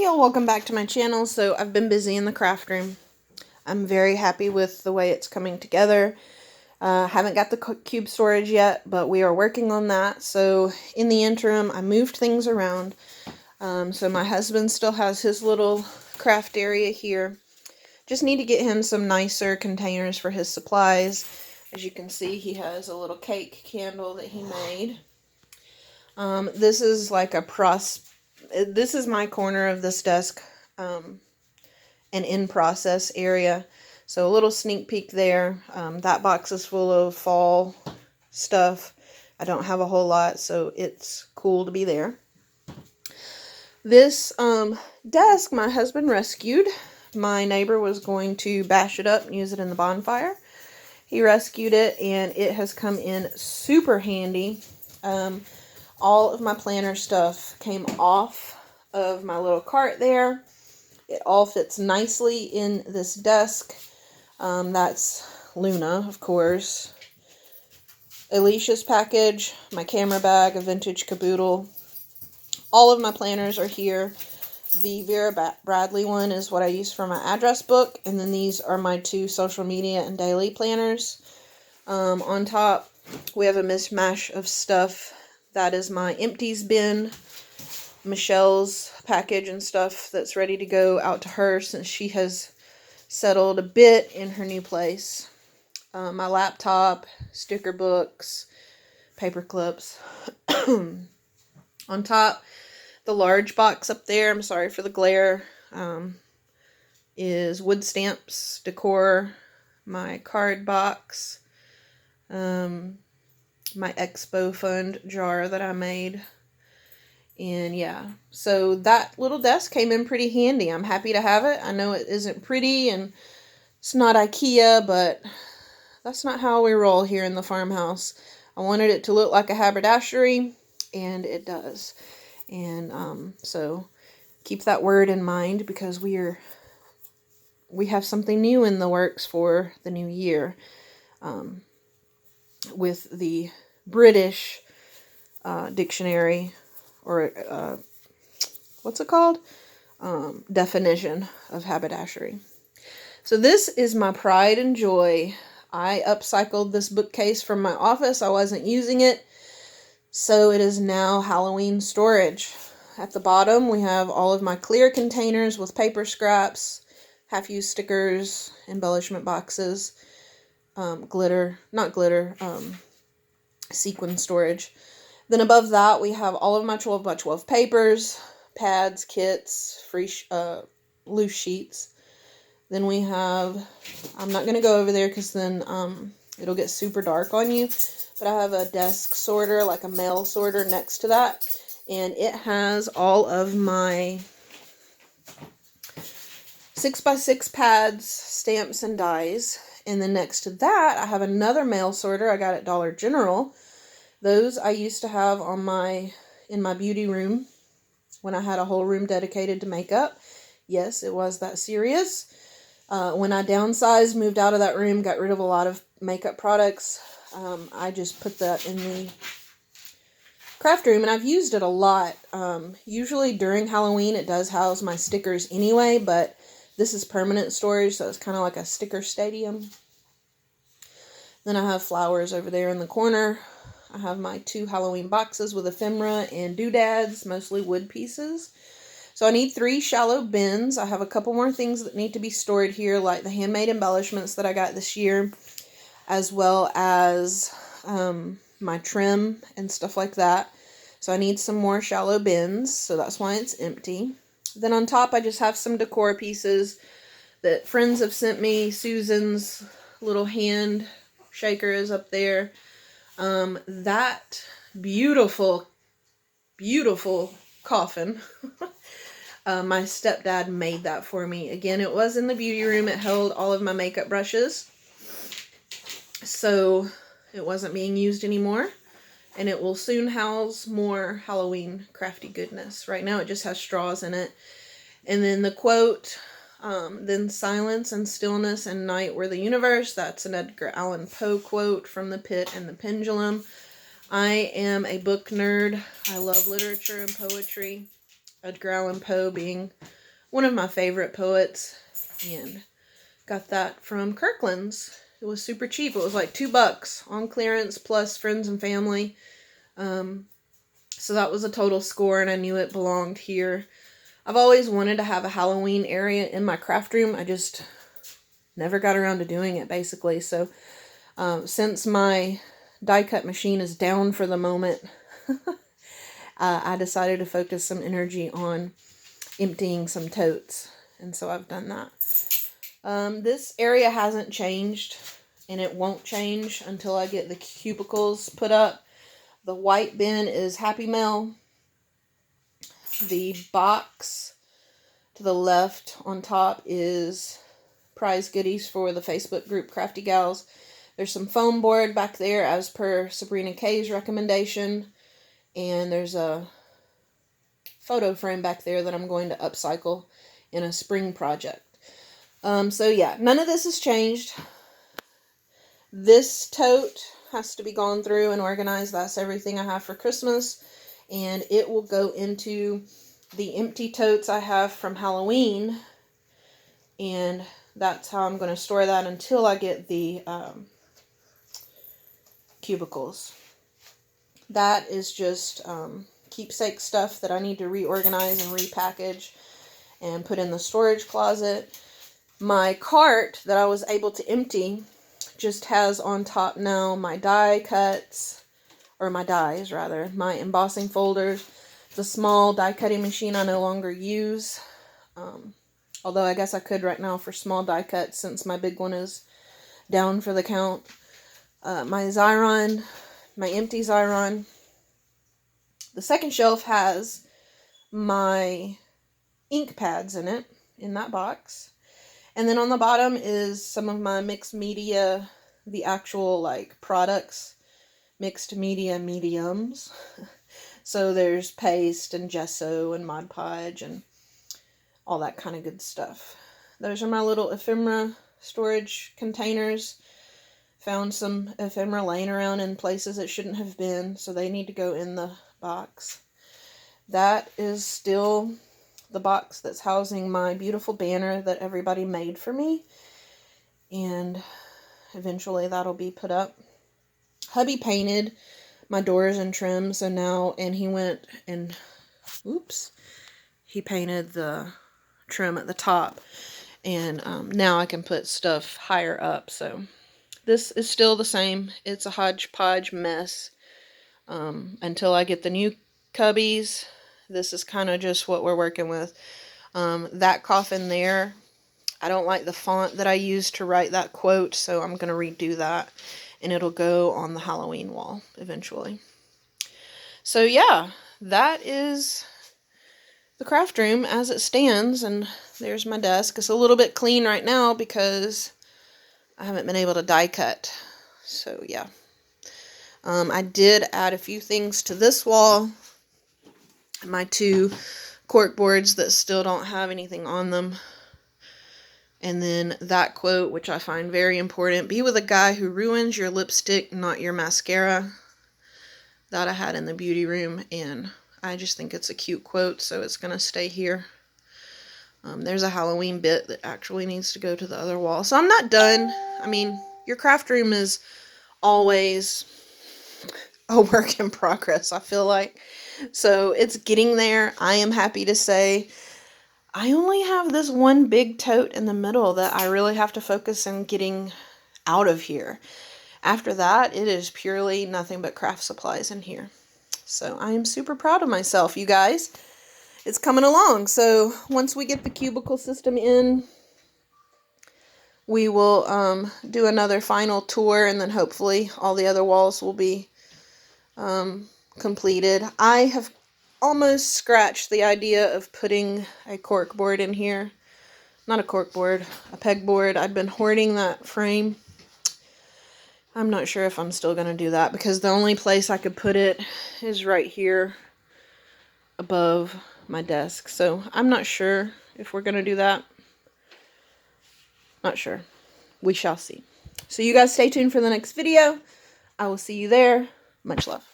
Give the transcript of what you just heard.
y'all, welcome back to my channel. So I've been busy in the craft room. I'm very happy with the way it's coming together. Haven't got the cube storage yet, but we are working on that. So in the interim, I moved things around. So my husband still has his little craft area here. Just need to get him some nicer containers for his supplies. As you can see, he has a little cake candle that he made. This is like a this is my corner of this desk, an in-process area. So a little sneak peek there. That box is full of fall stuff. I don't have a whole lot, so it's cool to be there. This desk my husband rescued. My neighbor was going to bash it up and use it in the bonfire. He rescued it, and it has come in super handy. All of my planner stuff came off of my little cart there. It all fits nicely in this desk. That's Luna, of course. Alicia's package, my camera bag, a vintage caboodle. All of my planners are here. The Vera Bradley one is what I use for my address book, and then these are my two social media and daily planners. On top, we have a mishmash of stuff. That is my empties bin, Michelle's package and stuff that's ready to go out to her since she has settled a bit in her new place. My laptop, sticker books, paper clips. On top, the large box up there, I'm sorry for the glare, is wood stamps, decor, my card box, my expo fund jar that I made. And yeah, so that little desk came in pretty handy. I'm happy to have it. I know it isn't pretty and it's not IKEA, but that's not how we roll here in the farmhouse. I wanted it to look like a haberdashery, and it does. And so keep that word in mind, because we have something new in the works for the new year. With the British dictionary, or what's it called? Definition of haberdashery. So this is my pride and joy. I upcycled this bookcase from my office. I wasn't using it, so it is now Halloween storage. At the bottom, we have all of my clear containers with paper scraps, half-used stickers, embellishment boxes, sequin storage. Then above that, we have all of my 12x12 papers, pads, kits, free loose sheets. Then we have, I'm not going to go over there because then it'll get super dark on you, but I have a desk sorter, like a mail sorter next to that, and it has all of my 6x6 pads, stamps, and dies. And then next to that, I have another mail sorter I got at Dollar General. Those I used to have in my beauty room when I had a whole room dedicated to makeup. Yes, it was that serious. When I downsized, moved out of that room, got rid of a lot of makeup products, I just put that in the craft room, and I've used it a lot. Usually during Halloween, it does house my stickers anyway, but this is permanent storage, so it's kind of like a sticker stadium. Then I have flowers over there in the corner. I have my 2 Halloween boxes with ephemera and doodads, mostly wood pieces. So I need 3 shallow bins. I have a couple more things that need to be stored here, like the handmade embellishments that I got this year, as well as my trim and stuff like that. So I need some more shallow bins, so that's why it's empty. Then on top, I just have some decor pieces that friends have sent me. Susan's little hand shaker is up there. That beautiful, beautiful coffin. My stepdad made that for me. Again, it was in the beauty room. It held all of my makeup brushes. So it wasn't being used anymore. And it will soon house more Halloween crafty goodness. Right now it just has straws in it. And then the quote, then silence and stillness and night were the universe. That's an Edgar Allan Poe quote from The Pit and the Pendulum. I am a book nerd. I love literature and poetry. Edgar Allan Poe being one of my favorite poets, and got that from Kirkland's. It was super cheap. It was like $2 on clearance plus friends and family. So that was a total score, and I knew it belonged here. I've always wanted to have a Halloween area in my craft room. I just never got around to doing it, basically. So since my die cut machine is down for the moment, I decided to focus some energy on emptying some totes. And so I've done that. This area hasn't changed, and it won't change until I get the cubicles put up. The white bin is Happy Mail. The box to the left on top is prize goodies for the Facebook group Crafty Gals. There's some foam board back there as per Sabrina K's recommendation. And there's a photo frame back there that I'm going to upcycle in a spring project. So yeah, none of this has changed. This tote has to be gone through and organized. That's everything I have for Christmas. And it will go into the empty totes I have from Halloween. And that's how I'm going to store that until I get the cubicles. That is just keepsake stuff that I need to reorganize and repackage and put in the storage closet. My cart that I was able to empty just has on top now my die cuts, or my dies rather, my embossing folders, the small die cutting machine I no longer use, although I guess I could right now for small die cuts since my big one is down for the count, my Xyron, my empty Xyron. The second shelf has my ink pads in it, in that box. And then on the bottom is some of my mixed media, the actual like products, mixed media mediums. So there's paste and gesso and Mod Podge and all that kind of good stuff. Those are my little ephemera storage containers. Found some ephemera laying around in places it shouldn't have been, so they need to go in the box. That is still the box that's housing my beautiful banner that everybody made for me, and eventually that'll be put up. Hubby painted my doors and trim, so now, and he went and he painted the trim at the top, and now I can put stuff higher up. So this is still the same. It's a hodgepodge mess until I get the new cubbies. This is kind of just what we're working with. That coffin there, I don't like the font that I used to write that quote, so I'm going to redo that, and it'll go on the Halloween wall eventually. So yeah, that is the craft room as it stands, and there's my desk. It's a little bit clean right now because I haven't been able to die cut. So yeah. I did add a few things to this wall. My 2 cork boards that still don't have anything on them. And then that quote, which I find very important: be with a guy who ruins your lipstick, not your mascara. That I had in the beauty room, and I just think it's a cute quote, so it's going to stay here. There's a Halloween bit that actually needs to go to the other wall. So I'm not done. I mean, your craft room is always a work in progress, I feel like. So it's getting there. I am happy to say I only have this one big tote in the middle that I really have to focus on getting out of here. After that, it is purely nothing but craft supplies in here. So I am super proud of myself, you guys. It's coming along. So once we get the cubicle system in, we will do another final tour, and then hopefully all the other walls will be completed. I have almost scratched the idea of putting a cork board in here. Not a cork board, a pegboard. I'd been hoarding that frame. I'm not sure if I'm still going to do that, because the only place I could put it is right here above my desk. So I'm not sure if we're going to do that. Not sure. We shall see. So you guys stay tuned for the next video. I will see you there. Much love.